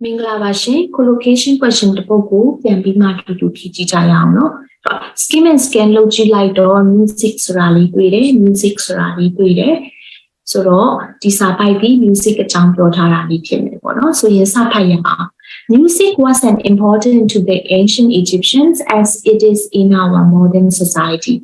Mingla collocation question to Pogo, then be matter to Kijayano. Skim and scan logi light or music surali music surali so these are by the music a champion harali so yes music was an important to the ancient Egyptians as it is in our modern society.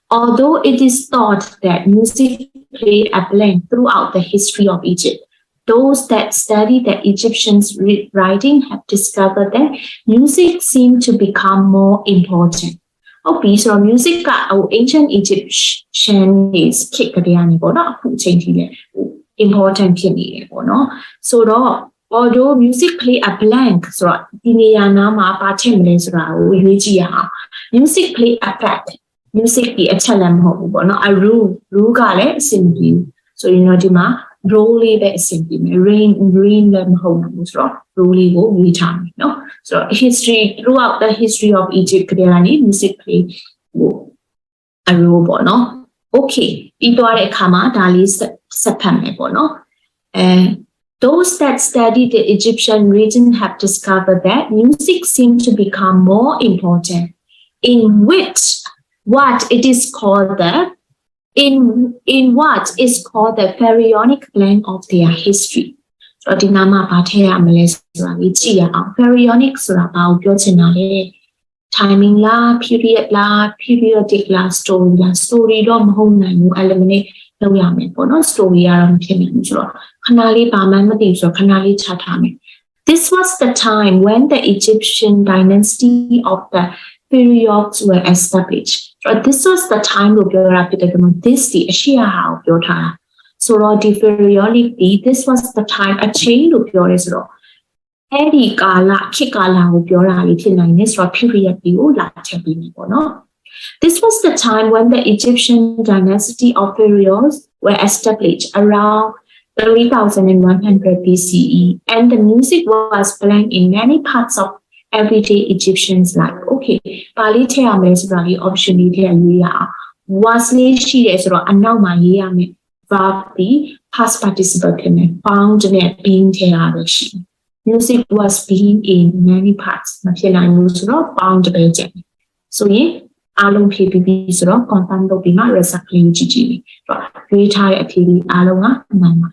Although it is thought that music played a blank throughout the history of Egypt, those that study the Egyptians' writing have discovered that music seemed to become more important. Okay, so music ancient Egyptian is important. So although music play a blank, music play a fact. Music be a a rule simply. So Rolly be simply rain them home Rolly go we time. No, so history throughout the history of Egypt, music play a role. No, okay. People are kama dalis no. Those that study the Egyptian region have discovered that music seemed to become more important, in which what it is called in what is called the pharaonic blend of their history. So dinama pathaya pharaonic timing la, periodic la, story do mahona eliminate no yame no story kanali kanali chatame. This was the time when the Egyptian dynasty of the periods were established. So this was the time of your this the Ashia of your time. So the pharaonic this was the time a chain of your Israel. Edi kala kikala of your period no. This was the time when the Egyptian dynasty of pharaohs were established around 3100 BCE, and the music was playing in many parts of everyday Egyptians' life. Okay, Pali Teamesrali option was she as a now my the past participle found being Teashi. Music was being in many parts. Found so ye Along PPB confirmed Bima resacling Gigi. Retire a TV Alonga, Mama.